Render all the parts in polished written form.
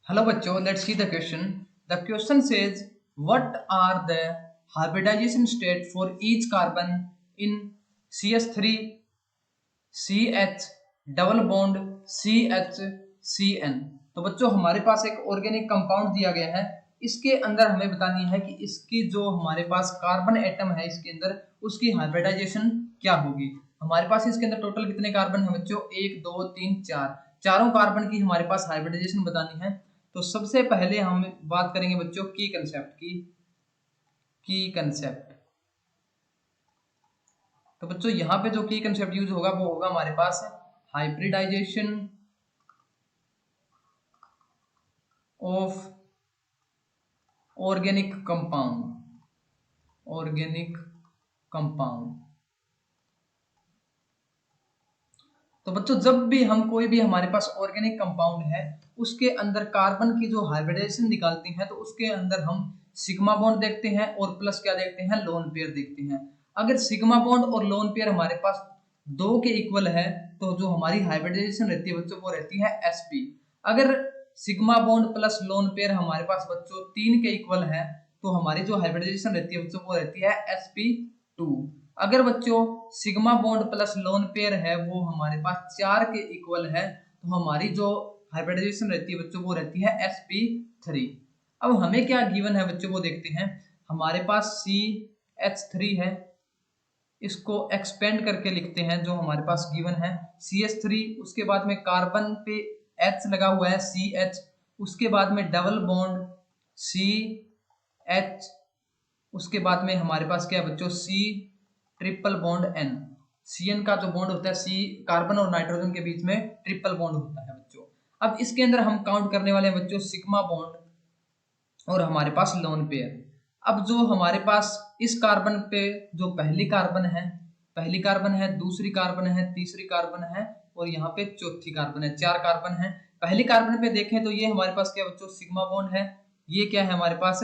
Hello bachcho, let's see the question. The question says, what are the hybridization state for each carbon in CH3, CH, double bond CH, CN। तो बच्चों हमारे पास एक organic compound दिया गया है, इसके अंदर हमें बतानी है कि इसकी जो हमारे पास कार्बन एटम है इसके अंदर उसकी हाइब्रिडाइजेशन क्या होगी। हमारे पास इसके अंदर टोटल कितने कार्बन है बच्चों? 1 2 3 4, चारों कार्बन की हमारे पास हाइब्रिडाइजेशन बतानी है। तो सबसे पहले हम बात करेंगे बच्चों की कंसेप्ट की कंसेप्ट। तो बच्चों यहाँ पे जो की कंसेप्ट यूज होगा वो होगा हमारे पास हाइब्रिडाइजेशन ऑफ ऑर्गेनिक कंपाउंड। तो बच्चों जब भी हम कोई भी हमारे पास ऑर्गेनिक कंपाउंड है उसके अंदर कार्बन की जो हाइब्रिडाइजेशन निकालते हैं तो उसके अंदर हम सिग्मा बॉन्ड देखते हैं और प्लस क्या देखते हैं? लोन पेयर देखते हैं। अगर सिग्मा बॉन्ड और लोन पेयर हमारे पास 2 के इक्वल है तो जो हमारी हाइब्रिडाइजेशन रहती है बच्चों वो रहती है sp। अगर sigma bond plus lone pair हमारे पास बच्चों 3 के इक्वल है तो हमारी जो हाइब्रिडाइजेशन रहती है बच्चों वो रहती है sp2। अगर बच्चों sigma bond plus lone pair है वो हमारे पास 4 के इक्वल है तो हमारी जो हाइब्रिडाइजेशन रहती है बच्चों वो रहती है sp3। अब हमें क्या गिवन है बच्चों वो देखते हैं। हमारे पास CH3 है, इसको एक्सपेंड करके लिखते हैं जो हमारे पास गिवन है CH3, उसके बाद में कार्बन पे H लगा हुआ है CH, उसके बाद में डबल बॉन्ड CH, उसके बाद में हमारे पास क्या है बच्चों? C triple bond N। CN का जो बॉन्ड होता है C कार्बन और नाइट्रोजन के बीच में ट्रिपल बॉन्ड होता है बच्चों। अब इसके अंदर हम काउंट करने वाले हैं बच्चों सिग्मा बॉन्ड और हमारे पास लोन पेयर। अब जो हमारे पास इस कार्बन पे जो पहली कार्बन है, दूसरी कार्बन है, तीसरी कार्बन है और यहाँ पे चौथी कार्बन है, 4 कार्बन है। पहली कार्बन पे देखें तो ये हमारे पास क्या बच्चों? सिग्मा बॉन्ड है। ये क्या है हमारे पास?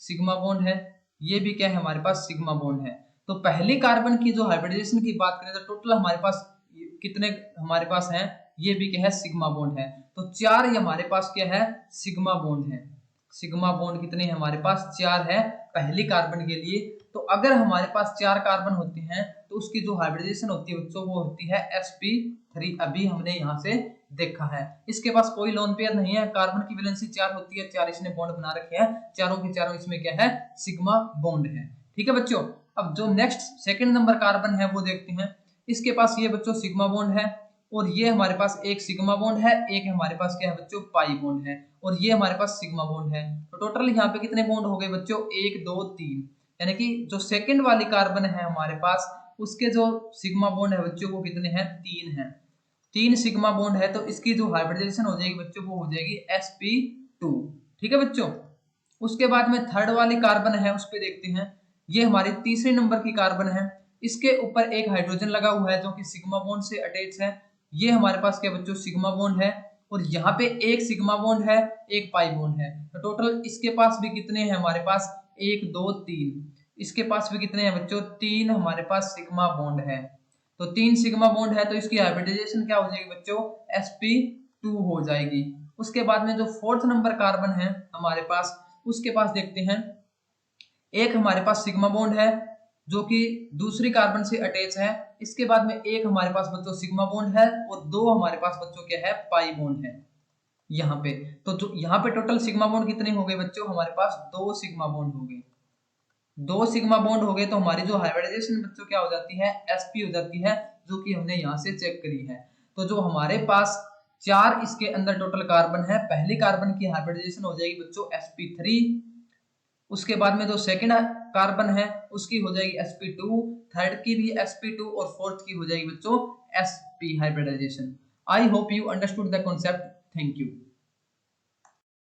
सिग्मा बॉन्ड है। ये भी क्या है हमारे पास? सिग्मा बॉन्ड है। तो पहली कार्बन की जो हाइब्रिडाइजेशन की बात करें तो टोटल हमारे पास कितने हमारे पास हैं? ये भी क्या है? सिग्मा बॉन्ड है। तो 4 ये हमारे पास क्या है? सिग्मा बॉन्ड है। सिग्मा बॉन्ड कितने हैं हमारे पास? 4 है पहली कार्बन के लिए। तो अगर हमारे पास 4 कार्बन होते हैं तो उसकी जो हाइब्रिडाइजेशन होती है बच्चों वो होती है sp3। अभी हमने यहाँ से देखा है। इसके पास कोई लोन पेयर नहीं है, कार्बन की वैलेंसी 4 होती है, 4 इसने बॉन्ड बना रखे हैं, चारों के चारों इसमें क्या है? सिग्मा बॉन्ड है। ठीक है बच्चों। अब जो नेक्स्ट सेकंड नंबर कार्बन है वो देखते हैं। इसके पास ये बच्चों सिग्मा बॉन्ड है और ये हमारे पास एक सिग्मा बॉन्ड है, एक हमारे पास क्या है बच्चों? पाई बॉन्ड है और ये हमारे पास सिग्मा बॉन्ड है। तो टोटल यहाँ पे कितने बॉन्ड हो गए बच्चों? 1 2 3, यानी कि जो सेकंड वाली कार्बन है हमारे पास उसके जो सिग्मा बॉन्ड है बच्चों वो कितने हैं? 3 है। 3 सिग्मा बॉन्ड है तो इसकी जो हाइब्रिडाइजेशन हो जाएगी बच्चों वो हो जाएगी sp2। ठीक है बच्चों। उसके बाद में थर्ड वाली कार्बन है उस पे देखते हैं। ये हमारी तीसरे नंबर की कार्बन है, इसके ऊपर एक हाइड्रोजन लगा हुआ है जो कि सिग्मा बॉन्ड से अटैच है। ये हमारे पास क्या बच्चों? सिग्मा बॉन्ड है और यहाँ पे एक सिग्मा बॉन्ड है, एक पाई बॉन्ड है। तो टोटल इसके पास भी कितने हैं हमारे पास? 1 2 3। इसके पास भी कितने हैं बच्चों? 3 हमारे पास सिग्मा बॉन्ड है। तो 3 सिग्मा बॉन्ड है तो इसकी हाइब्रिडाइजेशन क्या हो जाएगी बच्चों? sp2 हो जाएगी। उसके बाद में जो फोर्थ नंबर कार्बन है हमारे पास उसके पास देखते हैं। एक हमारे पास सिग्मा बॉन्ड है जो कि दूसरी कार्बन से अटैच है। इसके बाद में एक हमारे पास बच्चों सिग्मा बॉन्ड है और 2 हमारे पास बच्चों क्या है? पाई बॉन्ड है यहाँ पे। तो जो यहाँ पे टोटल सिग्मा बॉन्ड कितने हो गए बच्चों? हमारे पास 2 सिग्मा बॉन्ड हो गए। 2 सिग्मा बॉन्ड हो गए तो हमारी जो हाइब्रिडाइजेशन बच्चों क्या हो जाती है? sp हो जाती है, जो कि हमने यहाँ से चेक करी है। तो जो हमारे पास 4 इसके अंदर टोटल कार्बन है, पहली कार्बन की हाइब्रिडाइजेशन हो जाएगी बच्चों sp3। उसके बाद में जो सेकंड कार्बन है उसकी हो जाएगी sp2, थर्ड की भी sp2 और फोर्थ की हो जाएगी बच्चों sp hybridisation. I hope you understood the concept. Thank you.